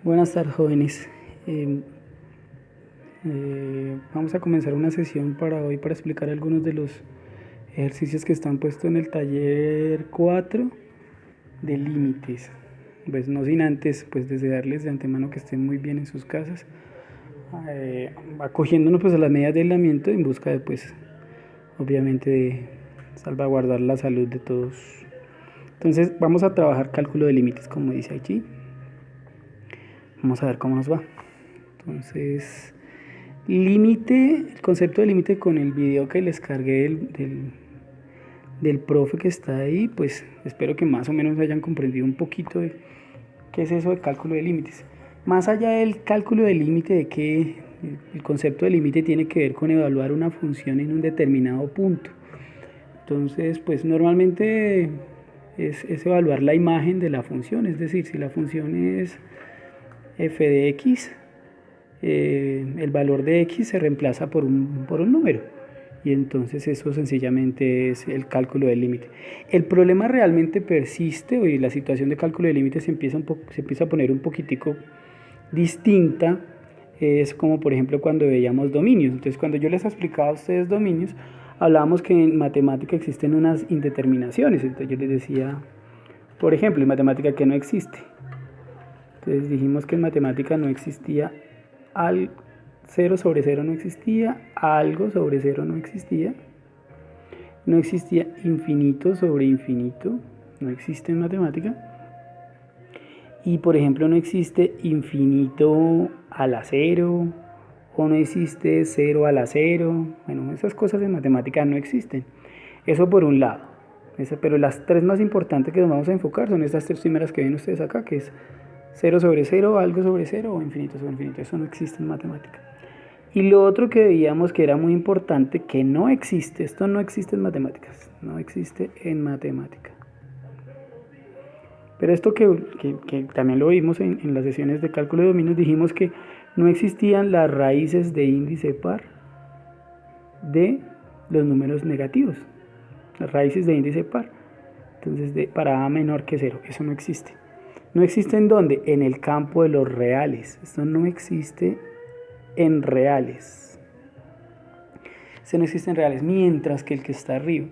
Buenas tardes, jóvenes. Vamos a comenzar una sesión para hoy para explicar algunos de los ejercicios que están puestos en el taller 4 de límites. Pues no sin antes, pues desearles de antemano que estén muy bien en sus casas, acogiéndonos pues a las medidas de aislamiento en busca de pues obviamente de salvaguardar la salud de todos. Entonces vamos a trabajar cálculo de límites como dice allí. Vamos a ver cómo nos va. Entonces, límite, el concepto de límite con el video que les cargué del profe que está ahí, pues espero que más o menos hayan comprendido un poquito de qué es eso de cálculo de límites. Más allá del cálculo de límite, de que el concepto de límite tiene que ver con evaluar una función en un determinado punto. Entonces, pues normalmente es evaluar la imagen de la función, es decir, si la función es f de x, el valor de x se reemplaza por un número, y entonces eso sencillamente es el cálculo del límite. El problema realmente persiste, y la situación de cálculo de límite se empieza a poner un poquitico distinta. Es como por ejemplo cuando veíamos dominios. Entonces cuando yo les explicaba a ustedes dominios, hablábamos que en matemática existen unas indeterminaciones. Entonces yo les decía, por ejemplo, en matemática que no existe. Entonces dijimos que en matemática no existía 0 sobre 0 no existía, algo sobre 0 no existía infinito sobre infinito, no existe en matemática, y por ejemplo no existe infinito a la 0, o no existe 0 a la 0, bueno, esas cosas en matemática no existen. Eso por un lado, pero las tres más importantes que nos vamos a enfocar son estas tres primeras que ven ustedes acá, que es 0 sobre 0, algo sobre 0 o infinito sobre infinito. Eso no existe en matemática. Y lo otro que veíamos que era muy importante, que no existe, esto no existe en matemáticas, no existe en matemática. Pero esto que también lo vimos en las sesiones de cálculo de dominios, dijimos que no existían las raíces de índice par de los números negativos, las raíces de índice par. Entonces para a menor que 0, eso no existe. ¿No existe en dónde? En el campo de los reales. Esto no existe en reales. Esto no existe en reales, mientras que el que está arriba,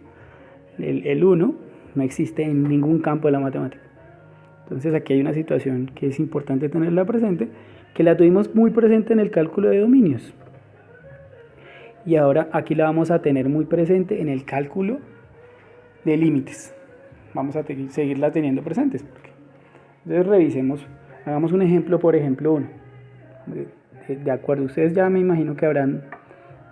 el 1, no existe en ningún campo de la matemática. Entonces aquí hay una situación que es importante tenerla presente, que la tuvimos muy presente en el cálculo de dominios. Y ahora aquí la vamos a tener muy presente en el cálculo de límites. Vamos a seguirla teniendo presentes. Entonces revisemos, hagamos un ejemplo, por ejemplo 1. De acuerdo, ustedes ya me imagino que habrán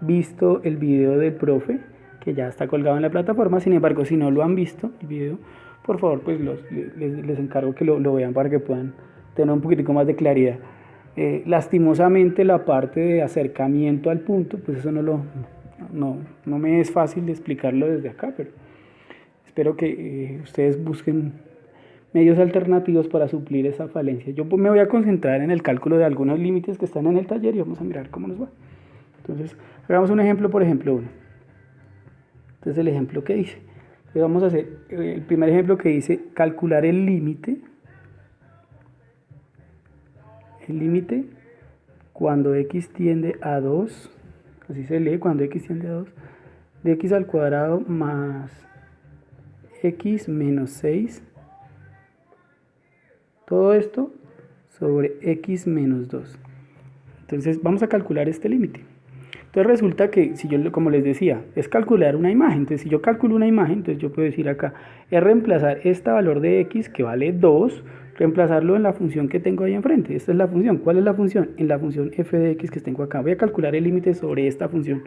visto el video del profe, que ya está colgado en la plataforma. Sin embargo, si no lo han visto, el video, por favor, pues les encargo que lo vean para que puedan tener un poquitico más de claridad. Lastimosamente la parte de acercamiento al punto, pues eso no me es fácil de explicarlo desde acá, pero espero que ustedes busquen medios alternativos para suplir esa falencia. Yo me voy a concentrar en el cálculo de algunos límites que están en el taller y vamos a mirar cómo nos va. Entonces, hagamos un ejemplo, por ejemplo 1. Entonces, el ejemplo que dice, vamos a hacer el primer ejemplo que dice calcular el límite cuando x tiende a 2, así se lee, cuando x tiende a 2, de x al cuadrado más x menos 6, todo esto sobre x menos 2. Entonces vamos a calcular este límite. Entonces resulta que, si yo, como les decía, es calcular una imagen. Entonces si yo calculo una imagen, entonces yo puedo decir acá, es reemplazar este valor de x que vale 2, reemplazarlo en la función que tengo ahí enfrente. Esta es la función. ¿Cuál es la función? En la función f de x que tengo acá. Voy a calcular el límite sobre esta función,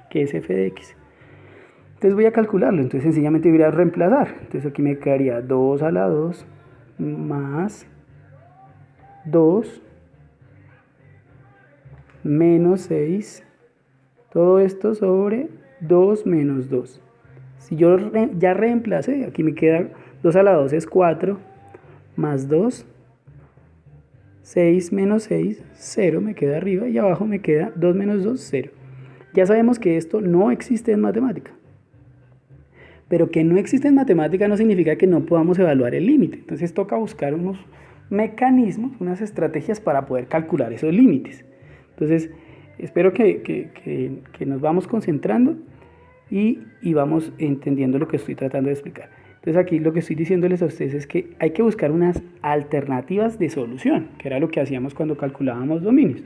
que es f de x. Entonces voy a calcularlo. Entonces sencillamente voy a reemplazar. Entonces aquí me quedaría 2 a la 2 más 2 menos 6, todo esto sobre 2 menos 2. Si yo ya reemplacé, aquí me queda 2 a la 2 es 4, más 2, 6 menos 6, 0 me queda arriba, y abajo me queda 2 menos 2, 0. Ya sabemos que esto no existe en matemática. Pero que no existe en matemática no significa que no podamos evaluar el límite. Entonces toca buscar mecanismos, unas estrategias para poder calcular esos límites. Entonces, espero que nos vamos concentrando y vamos entendiendo lo que estoy tratando de explicar. Entonces aquí lo que estoy diciéndoles a ustedes es que hay que buscar unas alternativas de solución, que era lo que hacíamos cuando calculábamos dominios.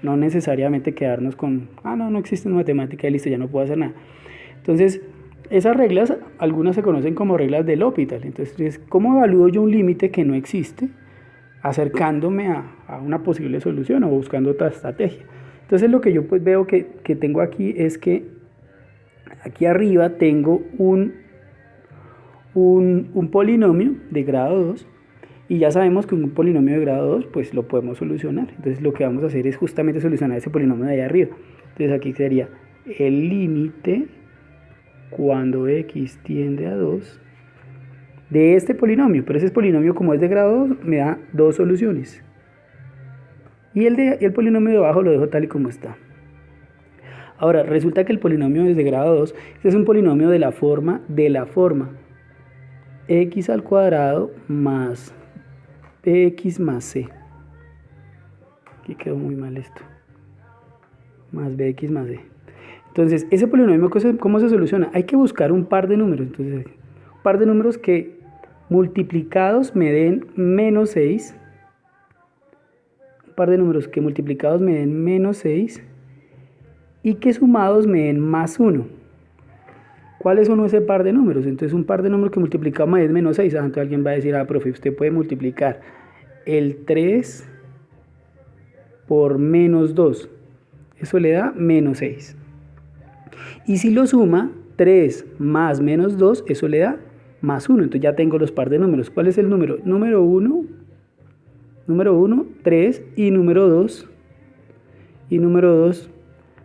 No necesariamente quedarnos con, no existe matemática y listo, ya no puedo hacer nada. Entonces, esas reglas, algunas se conocen como reglas de L'Hopital. Entonces, ¿cómo evalúo yo un límite que no existe? Acercándome a una posible solución o buscando otra estrategia. Entonces, lo que yo pues veo que tengo aquí es que aquí arriba tengo un polinomio de grado 2 y ya sabemos que un polinomio de grado 2 pues lo podemos solucionar. Entonces lo que vamos a hacer es justamente solucionar ese polinomio de ahí arriba. Entonces aquí sería el límite cuando x tiende a 2 de este polinomio, pero ese polinomio como es de grado 2 me da dos soluciones. Y el polinomio de abajo lo dejo tal y como está. Ahora, resulta que el polinomio es de grado 2, este es un polinomio de la forma x al cuadrado más bx más c. Aquí quedó muy mal esto. Más bx más c. Entonces, ese polinomio, ¿cómo se soluciona? Hay que buscar un par de números. Entonces, un par de números que multiplicados me den menos 6. Un par de números que multiplicados me den menos 6 y que sumados me den más 1. ¿Cuáles son ese par de números? Entonces un par de números que multiplicado me den menos 6. Entonces alguien va a decir, profe, usted puede multiplicar el 3 por menos 2. Eso le da menos 6. Y si lo suma, 3 más menos 2, eso le da más 1. Entonces ya tengo los par de números. ¿Cuál es el número? Número 1, 3 y número 2,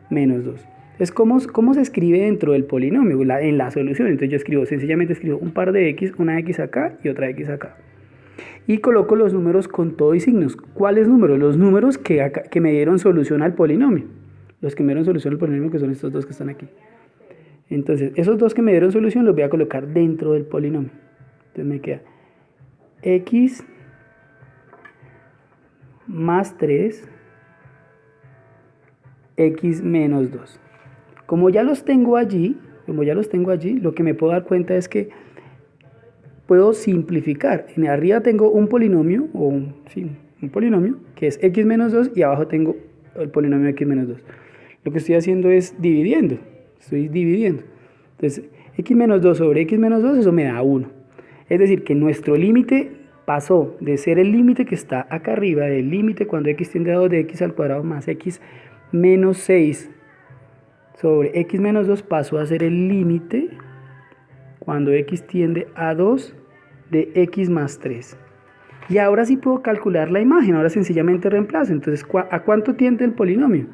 menos 2. Entonces, ¿cómo se escribe dentro del polinomio? En la solución. Entonces yo sencillamente escribo un par de x, una x acá y otra x acá. Y coloco los números con todo y signos. ¿Cuáles números? Los números que me dieron solución al polinomio. Los que me dieron solución al polinomio, que son estos dos que están aquí. Entonces, esos dos que me dieron solución los voy a colocar dentro del polinomio. Entonces me queda x más 3, x menos 2. Como ya los tengo allí, lo que me puedo dar cuenta es que puedo simplificar. En arriba tengo un polinomio, un polinomio, que es x menos 2, y abajo tengo el polinomio x menos 2. Lo que estoy haciendo es dividiendo. Entonces, x menos 2 sobre x menos 2, eso me da 1. Es decir, que nuestro límite pasó de ser el límite que está acá arriba, del límite cuando x tiende a 2 de x al cuadrado más x menos 6 sobre x menos 2, pasó a ser el límite cuando x tiende a 2 de x más 3. Y ahora sí puedo calcular la imagen, ahora sencillamente reemplazo. Entonces, ¿a cuánto tiende el polinomio?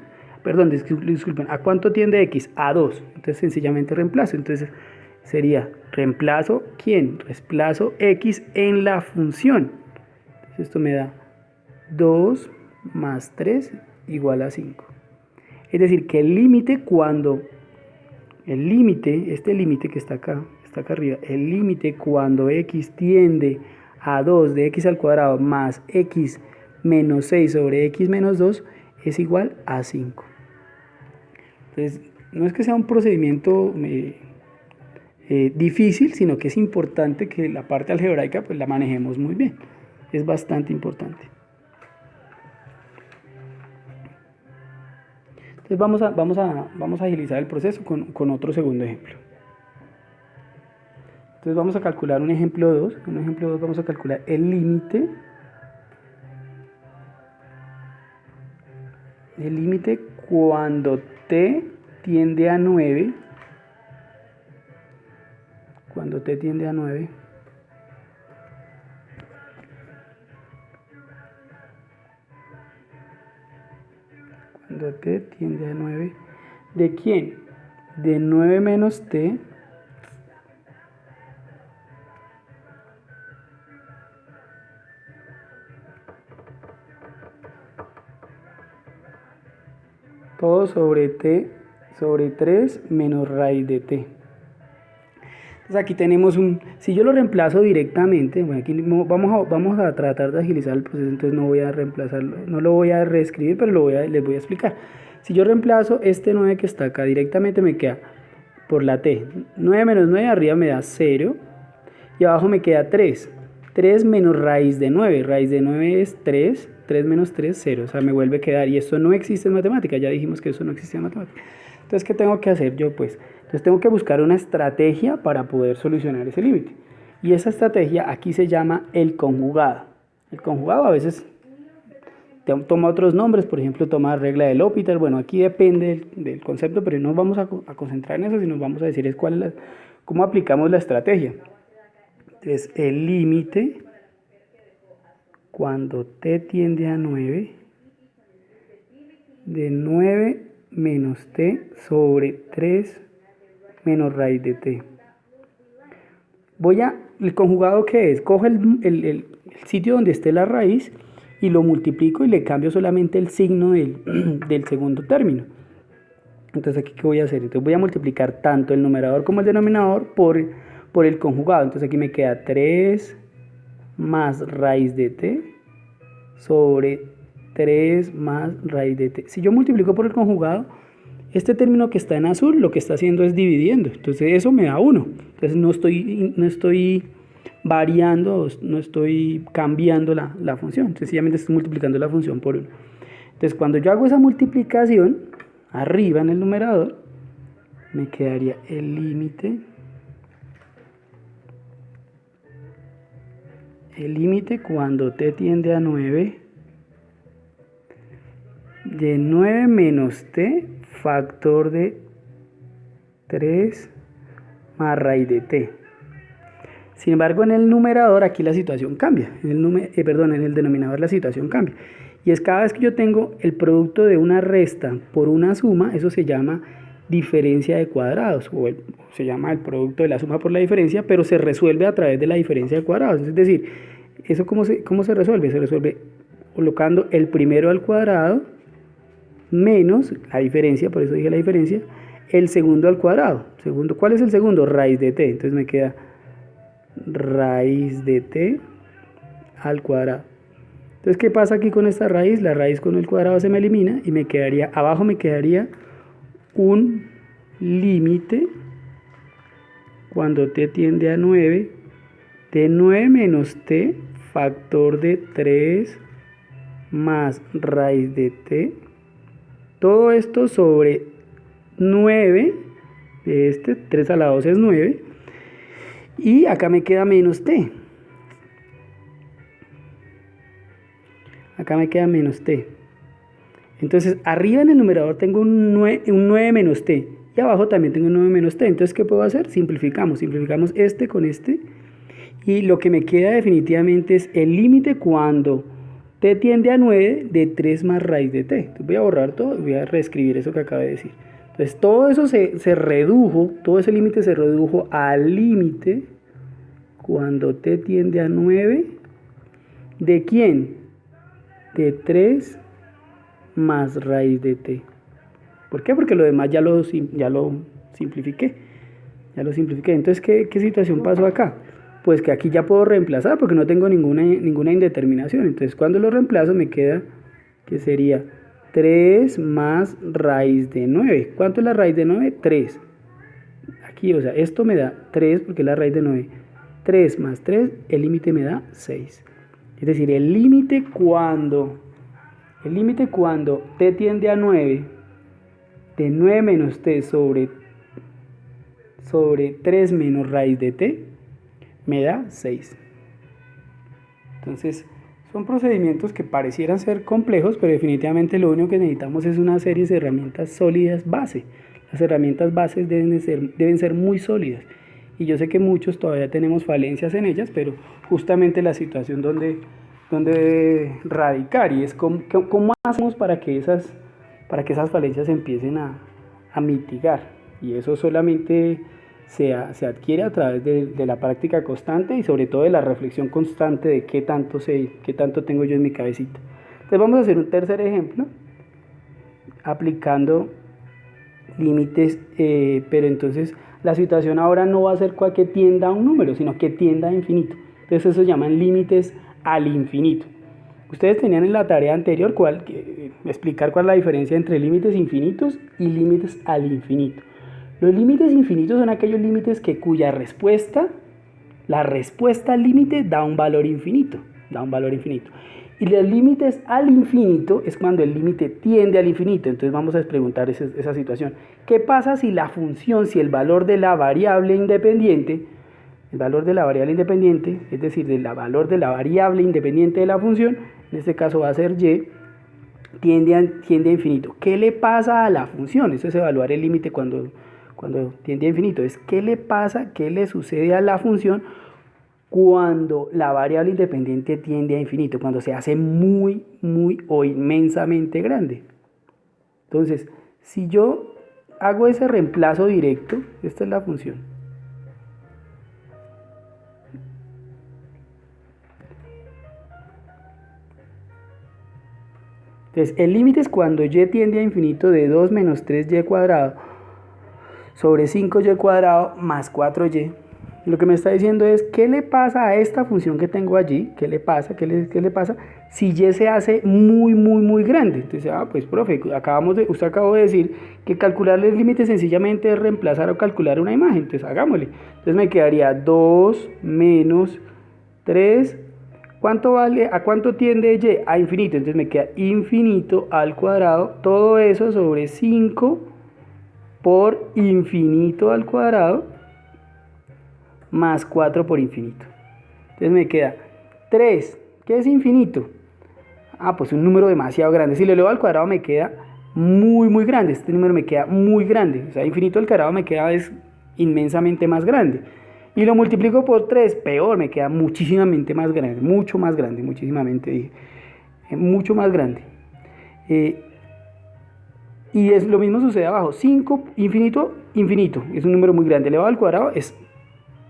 Perdón, disculpen, ¿a cuánto tiende x? A 2. Entonces, sencillamente reemplazo. Entonces, sería reemplazo, ¿quién? Reemplazo x en la función. Entonces, esto me da 2 más 3 igual a 5. Es decir, que el límite cuando, este límite que está acá arriba, el límite cuando x tiende a 2 de x al cuadrado más x menos 6 sobre x menos 2 es igual a 5. Entonces, no es que sea un procedimiento difícil, sino que es importante que la parte algebraica pues la manejemos muy bien. Es bastante importante. Entonces vamos a agilizar el proceso con otro segundo ejemplo. Entonces vamos a calcular un ejemplo 2. En un ejemplo 2 vamos a calcular el límite. El límite cuando t tiende a 9. Cuando t tiende a 9. Cuando t tiende a 9. ¿De quién? De 9 menos t todo sobre t sobre 3 menos raíz de t. Entonces aquí tenemos si yo lo reemplazo directamente, bueno, aquí vamos a tratar de agilizar el proceso, entonces no voy a reemplazarlo, no lo voy a reescribir, pero les voy a explicar. Si yo reemplazo este 9 que está acá directamente, me queda por la t, 9 menos 9, arriba me da 0, y abajo me queda 3. 3 menos raíz de 9. Raíz de 9 es 3. 3 menos 3, 0. O sea, me vuelve a quedar. Y esto no existe en matemática. Ya dijimos que eso no existe en matemática. Entonces, ¿qué tengo que hacer yo? Pues, entonces tengo que buscar una estrategia para poder solucionar ese límite. Y esa estrategia aquí se llama el conjugado. El conjugado a veces toma otros nombres. Por ejemplo, toma regla de L'Hopital. Bueno, aquí depende del concepto, pero no vamos a concentrar en eso, sino vamos a decir es cómo aplicamos la estrategia. Entonces, el límite cuando t tiende a 9 de 9 menos t sobre 3 menos raíz de t. ¿El conjugado qué es? Cojo el sitio donde esté la raíz y lo multiplico y le cambio solamente el signo del segundo término. Entonces, ¿aquí qué voy a hacer? Entonces voy a multiplicar tanto el numerador como el denominador por el conjugado. Entonces aquí me queda 3 más raíz de t sobre 3 más raíz de t. Si yo multiplico por el conjugado, este término que está en azul lo que está haciendo es dividiendo. Entonces eso me da 1. Entonces no estoy variando, no estoy cambiando la función. Sencillamente estoy multiplicando la función por 1. Entonces cuando yo hago esa multiplicación, arriba en el numerador, me quedaría el límite. El límite cuando t tiende a 9 de 9 menos t factor de 3 más raíz de t. Sin embargo, en el numerador aquí la situación cambia. En el denominador la situación cambia. Y es cada vez que yo tengo el producto de una resta por una suma, eso se llama diferencia de cuadrados, o se llama el producto de la suma por la diferencia, pero se resuelve a través de la diferencia de cuadrados. Es decir, ¿eso cómo se resuelve? Se resuelve colocando el primero al cuadrado menos la diferencia, por eso dije la diferencia, el segundo al cuadrado. ¿Cuál es el segundo? Raíz de t. Entonces me queda raíz de t al cuadrado. Entonces, ¿qué pasa aquí con esta raíz? La raíz con el cuadrado se me elimina y abajo me quedaría un límite cuando t tiende a 9 de 9 menos t factor de 3 más raíz de t. Todo esto sobre 9 de 3 a la 2 es 9. Y acá me queda menos t. Acá me queda menos t. Entonces, arriba en el numerador tengo un 9 menos t. Y abajo también tengo un 9 menos t. Entonces, ¿qué puedo hacer? Simplificamos. Simplificamos este con este. Y lo que me queda definitivamente es el límite cuando t tiende a 9 de 3 más raíz de t. Entonces, voy a borrar todo y voy a reescribir eso que acabo de decir. Entonces, todo eso se redujo, todo ese límite se redujo al límite cuando t tiende a 9. ¿De quién? De 3 más raíz de t. ¿Por qué? Porque lo demás ya lo simplifiqué. Entonces, ¿qué situación pasó acá? Pues que aquí ya puedo reemplazar porque no tengo ninguna indeterminación. Entonces, cuando lo reemplazo me queda que sería 3 más raíz de 9. ¿Cuánto es la raíz de 9? 3. Aquí, o sea, esto me da 3 porque es la raíz de 9. 3 más 3, el límite me da 6. Es decir, el límite cuando t tiende a 9, de 9 menos t sobre 3 menos raíz de t, me da 6. Entonces, son procedimientos que parecieran ser complejos, pero definitivamente lo único que necesitamos es una serie de herramientas sólidas base. Las herramientas bases deben ser muy sólidas. Y yo sé que muchos todavía tenemos falencias en ellas, pero justamente la situación donde debe radicar y es cómo hacemos para que esas falencias empiecen a mitigar. Y eso solamente se adquiere a través de la práctica constante y sobre todo de la reflexión constante de qué tanto sé, qué tanto tengo yo en mi cabecita. Entonces vamos a hacer un tercer ejemplo aplicando límites, pero entonces La situación ahora no va a ser que tienda a un número, sino que tienda a infinito. Entonces eso se llaman límites al infinito. Ustedes tenían en la tarea anterior explicar cuál es la diferencia entre límites infinitos y límites al infinito. Los límites infinitos son aquellos límites cuya la respuesta al límite da un valor infinito. Y los límites al infinito es cuando el límite tiende al infinito. Entonces vamos a preguntar esa situación. ¿Qué pasa si la función, si el valor de la variable independiente, es decir, el valor de la variable independiente de la función, en este caso va a ser y, tiende a infinito? ¿Qué le pasa a la función? Eso es evaluar el límite cuando tiende a infinito. ¿Qué le pasa, qué le sucede a la función cuando la variable independiente tiende a infinito? Cuando se hace muy o inmensamente grande. Entonces, si yo hago ese reemplazo directo, esta es la función. Entonces, el límite es cuando y tiende a infinito de 2 menos 3y cuadrado sobre 5y cuadrado más 4y. Lo que me está diciendo es, ¿qué le pasa a esta función que tengo allí? ¿Qué le pasa si y se hace muy grande? Entonces, pues profe, usted acabó de decir que calcular el límite sencillamente es reemplazar o calcular una imagen. Entonces, hagámosle. Entonces me quedaría 2 menos 3. ¿Cuánto vale? ¿A cuánto tiende y? A infinito. Entonces me queda infinito al cuadrado. Todo eso sobre 5 por infinito al cuadrado más 4 por infinito. Entonces me queda 3. ¿Qué es infinito? Pues un número demasiado grande. Si lo elevo al cuadrado me queda muy grande. Este número me queda muy grande. O sea, infinito al cuadrado me queda inmensamente más grande. Y lo multiplico por 3, peor, me queda muchísimamente más grande. Mucho más grande, muchísimamente dije. Mucho más grande. Y lo mismo sucede abajo. 5, infinito. Es un número muy grande. Elevado al cuadrado es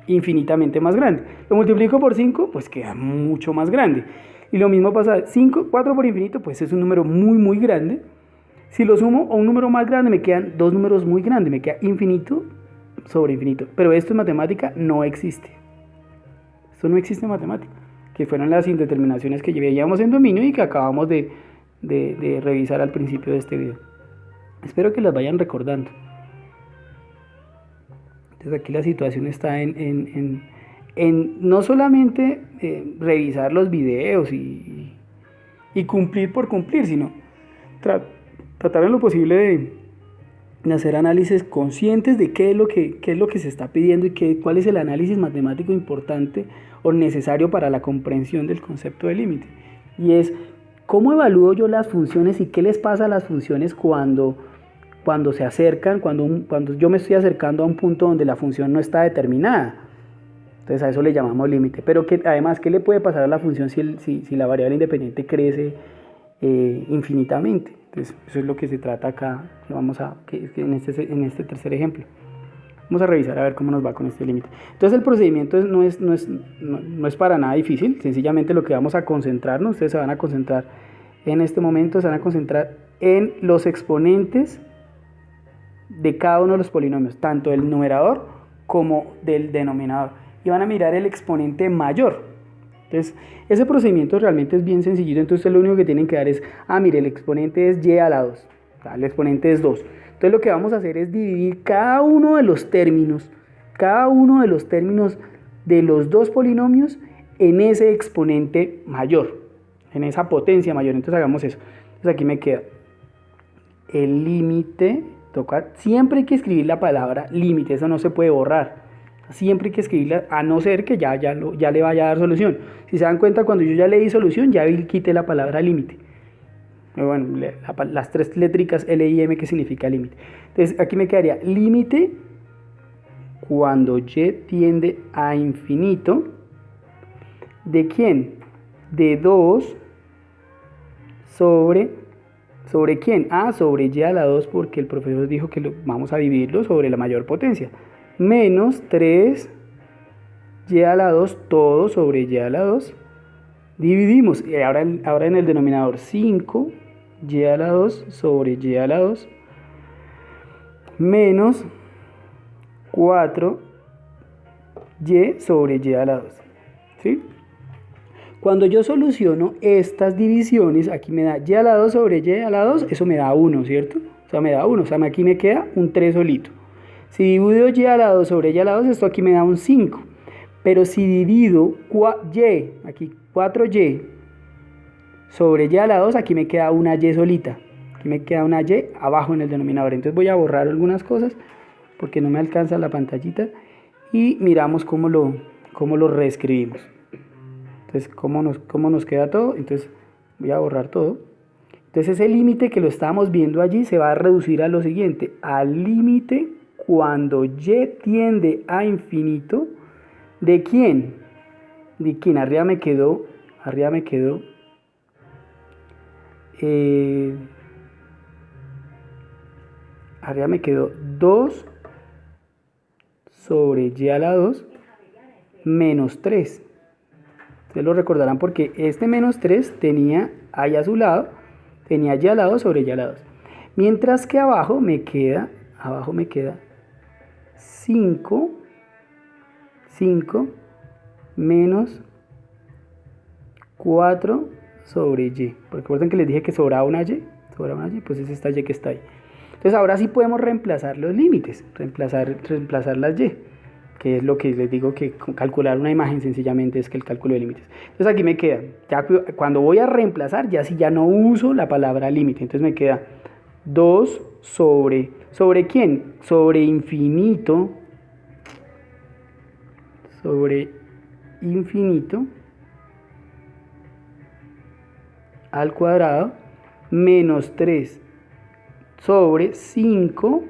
infinitamente más grande. Lo multiplico por 5, pues queda mucho más grande. Y lo mismo pasa, 4 por infinito, pues es un número muy grande. Si lo sumo a un número más grande, me quedan dos números muy grandes. Me queda infinito sobre infinito. Pero esto en matemática no existe. Esto no existe en matemática. Que fueron las indeterminaciones que veíamos en dominio y que acabamos de revisar al principio de este video. Espero que las vayan recordando. Entonces aquí la situación está en no solamente revisar los videos y cumplir por cumplir, sino tratar en lo posible de hacer análisis conscientes de qué es lo que se está pidiendo y cuál es el análisis matemático importante o necesario para la comprensión del concepto de límite. Y es, ¿cómo evalúo yo las funciones y qué les pasa a las funciones cuando se acercan, cuando yo me estoy acercando a un punto donde la función no está determinada? Entonces a eso le llamamos límite. Pero además, ¿qué le puede pasar a la función si la variable independiente crece infinitamente? Entonces eso es lo que se trata acá, en este tercer ejemplo. Vamos a revisar a ver cómo nos va con este límite. Entonces el procedimiento no es para nada difícil. Sencillamente lo que vamos a concentrarnos, ustedes se van a concentrar en este momento, se van a concentrar en los exponentes de cada uno de los polinomios, tanto del numerador como del denominador, y van a mirar el exponente mayor. Entonces ese procedimiento realmente es bien sencillito. Entonces ustedes lo único que tienen que dar es, mire, el exponente es y a la 2, o sea, el exponente es 2. Entonces lo que vamos a hacer es dividir cada uno de los términos de los dos polinomios en ese exponente mayor, en esa potencia mayor. Entonces hagamos eso. Entonces aquí me queda el límite. Siempre hay que escribir la palabra límite, eso no se puede borrar. Siempre hay que escribirla, a no ser que ya le vaya a dar solución. Si se dan cuenta, cuando yo ya le di solución, ya quité la palabra límite. Bueno, las tres létricas L y M, que significa límite. Entonces aquí me quedaría límite cuando y tiende a infinito. ¿De quién? De 2 sobre quién? Sobre y a la 2, porque el profesor dijo que vamos a dividirlo sobre la mayor potencia. Menos 3 y a la 2, todo sobre y a la 2. Dividimos, y ahora en el denominador 5 y a la 2 sobre y a la 2 menos 4y sobre y a la 2. ¿Sí? Cuando yo soluciono estas divisiones, aquí me da y a la 2 sobre y a la 2, eso me da 1, ¿cierto? O sea, me da 1, o sea, aquí me queda un 3 solito. Si divido y a la 2 sobre y a la 2, esto aquí me da un 5. Pero si divido y, aquí 4y sobre y a la 2, aquí me queda una y solita. Aquí me queda una y abajo en el denominador. Entonces voy a borrar algunas cosas porque no me alcanza la pantallita. Y miramos cómo lo reescribimos. Entonces, ¿cómo nos queda todo? Entonces voy a borrar todo. Entonces ese límite que lo estábamos viendo allí se va a reducir a lo siguiente. Al límite cuando y tiende a infinito. ¿De quién? ¿De quién? Arriba me quedó 2 sobre y a la 2 menos 3. Ustedes lo recordarán porque este menos 3 tenía ahí a su lado, tenía y a la 2 sobre y a la 2. Mientras que abajo me queda 5 menos 4 sobre y. Porque recuerden que les dije que sobraba una y, pues es esta y que está ahí. Entonces ahora sí podemos reemplazar los límites, reemplazar las y, que es lo que les digo que calcular una imagen sencillamente es que el cálculo de límites. Entonces aquí me queda, ya cuando voy a reemplazar, ya sí ya no uso la palabra límite, entonces me queda 2 ¿sobre quién? Sobre infinito al cuadrado menos 3 sobre 5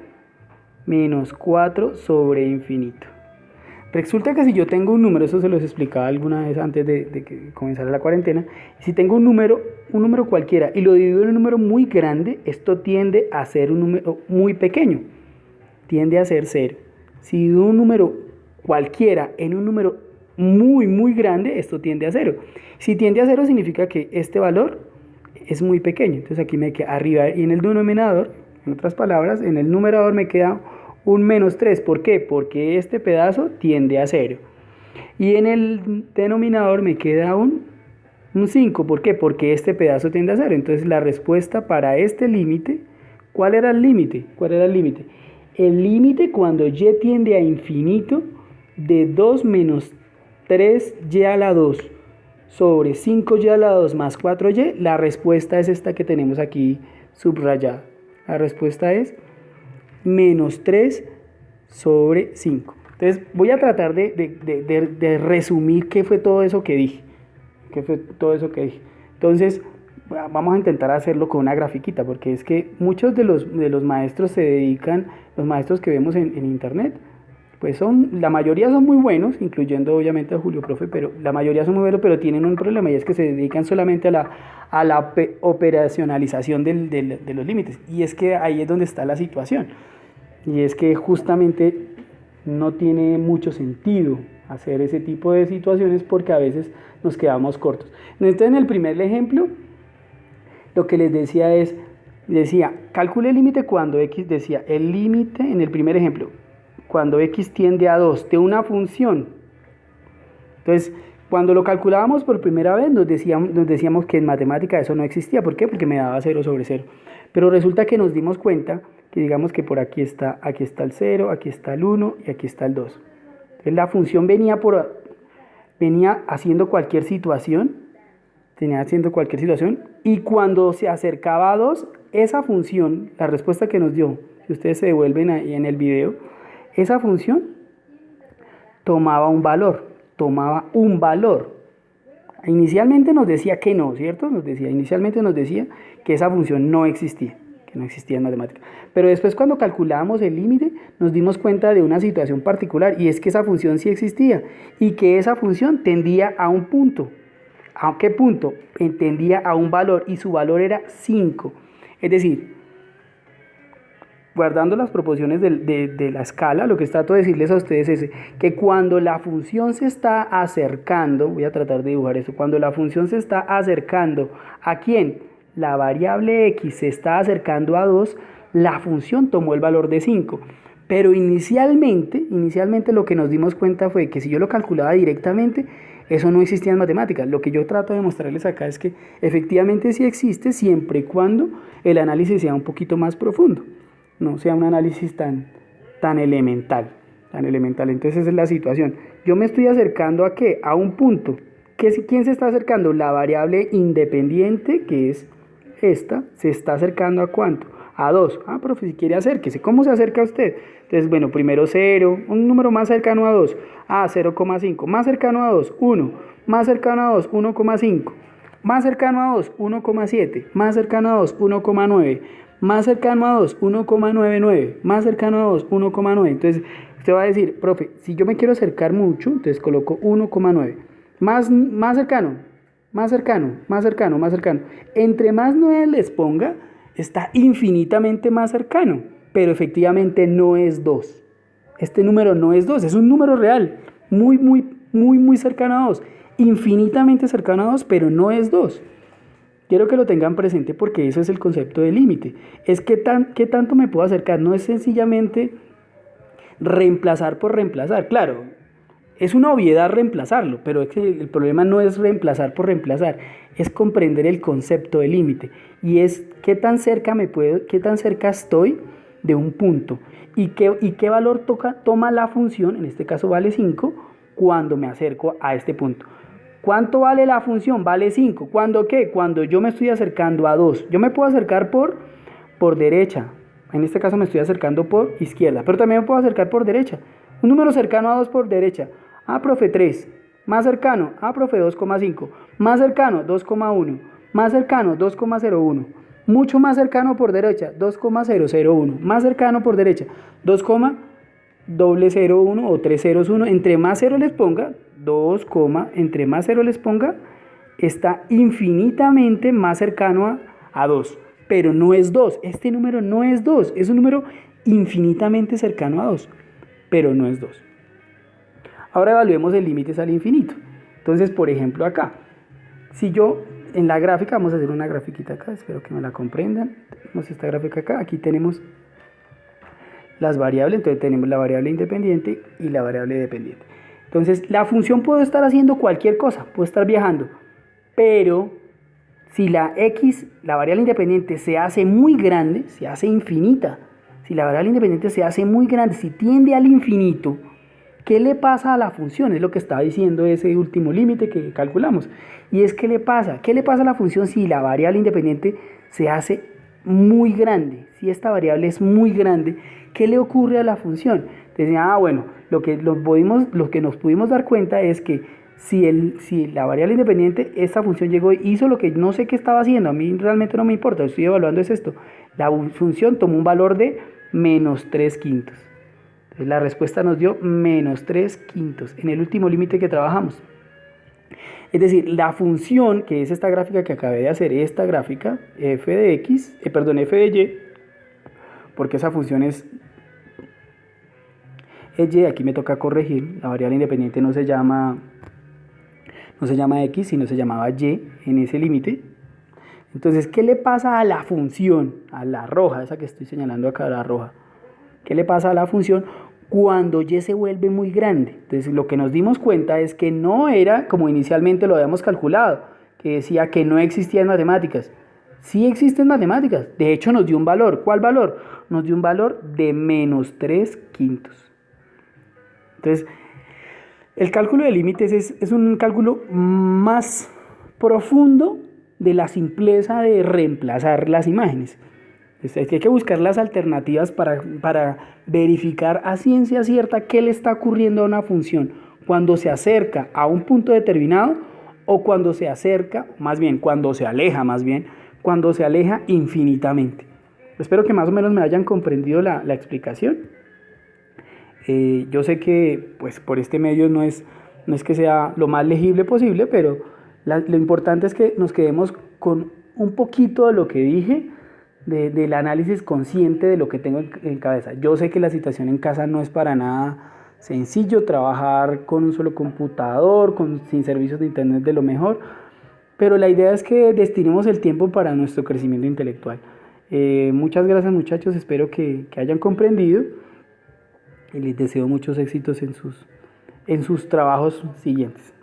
menos 4 sobre infinito. Resulta que si yo tengo un número, eso se los explicaba alguna vez antes de que comenzara la cuarentena, si tengo un número cualquiera y lo divido en un número muy grande, esto tiende a ser un número muy pequeño, tiende a ser 0. Si divido un número cualquiera en un número muy grande, esto tiende a 0. Si tiende a 0 significa que este valor es muy pequeño. Entonces aquí me queda arriba y en el denominador, en otras palabras, en el numerador me queda un menos 3. ¿Por qué? Porque este pedazo tiende a 0. Y en el denominador me queda un 5. ¿Por qué? Porque este pedazo tiende a 0. Entonces la respuesta para este límite, ¿cuál era el límite? El límite cuando y tiende a infinito de 2 menos 3y a la 2 sobre 5y a la 2 más 4y, la respuesta es esta que tenemos aquí subrayada. La respuesta es menos 3 sobre 5. Entonces voy a tratar de resumir qué fue todo eso que dije. Entonces vamos a intentar hacerlo con una grafiquita, porque es que muchos de los maestros se dedican, los maestros que vemos en internet, pues la mayoría son muy buenos, incluyendo obviamente a Julio Profe, pero la mayoría son muy buenos, pero tienen un problema y es que se dedican solamente a la operacionalización de los límites. Y es que ahí es donde está la situación. Y es que justamente no tiene mucho sentido hacer ese tipo de situaciones porque a veces nos quedamos cortos. Entonces en el primer ejemplo, lo que les decía calcule el límite cuando x, decía el límite en el primer ejemplo, cuando x tiende a 2 de una función. Entonces, cuando lo calculábamos por primera vez, nos decíamos que en matemática eso no existía. ¿Por qué? Porque me daba 0 sobre 0. Pero resulta que nos dimos cuenta que digamos que por aquí está el 0, aquí está el 1 y aquí está el 2. Entonces, la función venía haciendo cualquier situación, y cuando se acercaba a 2, esa función, la respuesta que nos dio, si ustedes se devuelven ahí en el video, esa función tomaba un valor. Inicialmente nos decía que no, ¿cierto? Inicialmente nos decía que esa función no existía, que no existía en matemáticas. Pero después cuando calculábamos el límite, nos dimos cuenta de una situación particular, y es que esa función sí existía, y que esa función tendía a un punto. ¿A qué punto? Tendía a un valor, y su valor era 5. Es decir, guardando las proporciones de la escala, lo que trato de decirles a ustedes es que cuando la función se está acercando, voy a tratar de dibujar eso, cuando la función se está acercando, ¿a quién? La variable x se está acercando a 2, la función tomó el valor de 5. Pero inicialmente lo que nos dimos cuenta fue que si yo lo calculaba directamente, eso no existía en matemáticas. Lo que yo trato de mostrarles acá es que efectivamente sí existe siempre y cuando el análisis sea un poquito más profundo, no sea un análisis tan elemental, tan elemental. Entonces esa es la situación. Yo me estoy acercando a ¿qué? A un punto. ¿Quién se está acercando? La variable independiente, que es esta, se está acercando ¿a cuánto? A 2. Ah, profe, si quiere acérquese. ¿Cómo se acerca usted? Entonces, bueno, primero 0, un número más cercano a 2. Ah, 0,5. Más cercano a 2, 1. Más cercano a 2, 1,5. Más cercano a 2, 1,7. Más cercano a 2, 1,9. Más cercano a 2, 1,99. Más cercano a 2, 1,9. Entonces, usted va a decir, profe, si yo me quiero acercar mucho, entonces coloco 1,9. Más cercano, más cercano, más cercano, más cercano. Entre más 9 les ponga, está infinitamente más cercano, pero efectivamente no es 2. Este número no es 2, es un número real, muy cercano a 2, infinitamente cercano a 2, pero no es 2. Quiero que lo tengan presente porque eso es el concepto de límite. Es qué tanto me puedo acercar, no es sencillamente reemplazar por reemplazar. Claro, es una obviedad reemplazarlo, pero es que el problema no es reemplazar por reemplazar, es comprender el concepto de límite y es qué tan cerca estoy de un punto y qué valor toma la función, en este caso vale 5, cuando me acerco a este punto. ¿Cuánto vale la función? Vale 5. ¿Cuándo qué? Cuando yo me estoy acercando a 2. Yo me puedo acercar por derecha, en este caso me estoy acercando por izquierda, pero también me puedo acercar por derecha. Un número cercano a 2 por derecha. Ah, profe, 3. Más cercano. Ah, profe, 2,5. Más cercano, 2,1. Más cercano, 2,01. Mucho más cercano por derecha, 2,001. Más cercano por derecha, 2,001 o 301. Entre más 0 les ponga, entre más 0 les ponga, está infinitamente más cercano a 2. Pero no es 2. Este número no es 2. Es un número infinitamente cercano a 2. Pero no es 2. Ahora evaluemos el límite al infinito. Entonces, por ejemplo, acá, si yo en la gráfica, vamos a hacer una grafiquita acá, espero que me la comprendan. Tenemos esta gráfica acá, aquí tenemos las variables, entonces tenemos la variable independiente y la variable dependiente. Entonces, la función puede estar haciendo cualquier cosa, puede estar viajando, pero si la x, la variable independiente, se hace muy grande, se hace infinita, si la variable independiente se hace muy grande, si tiende al infinito, ¿qué le pasa a la función? Es lo que estaba diciendo ese último límite que calculamos. Y es, ¿qué le pasa? ¿Qué le pasa a la función si la variable independiente se hace muy grande? Si esta variable es muy grande, ¿qué le ocurre a la función? Entonces, bueno, lo que nos pudimos dar cuenta es que si la variable independiente, esta función llegó y hizo lo que no sé qué estaba haciendo, a mí realmente no me importa, estoy evaluando es esto. La función tomó un valor de menos 3/5. Entonces la respuesta nos dio menos 3/5 en el último límite que trabajamos. Es decir, la función, que es esta gráfica que acabé de hacer, esta gráfica, f de x, f de y, porque esa función es y, aquí me toca corregir, la variable independiente no se llama x, sino se llamaba y en ese límite. Entonces, ¿qué le pasa a la función, a la roja, esa que estoy señalando acá, la roja? ¿Qué le pasa a la función cuando y se vuelve muy grande? Entonces, lo que nos dimos cuenta es que no era como inicialmente lo habíamos calculado, que decía que no existía en matemáticas. Sí existe en matemáticas, de hecho nos dio un valor. ¿Cuál valor? Nos dio un valor de menos 3/5. Entonces, el cálculo de límites es un cálculo más profundo de la simpleza de reemplazar las imágenes. Entonces, hay que buscar las alternativas para verificar a ciencia cierta qué le está ocurriendo a una función cuando se acerca a un punto determinado o cuando se acerca, cuando se aleja infinitamente. Espero que más o menos me hayan comprendido la explicación. Yo sé que pues, por este medio no es que sea lo más legible posible, pero lo importante es que nos quedemos con un poquito de lo que dije, del análisis consciente de lo que tengo en cabeza. Yo sé que la situación en casa no es para nada sencillo, trabajar con un solo computador, sin servicios de internet de lo mejor, pero la idea es que destinemos el tiempo para nuestro crecimiento intelectual. Muchas gracias muchachos, espero que hayan comprendido. y les deseo muchos éxitos en sus trabajos siguientes.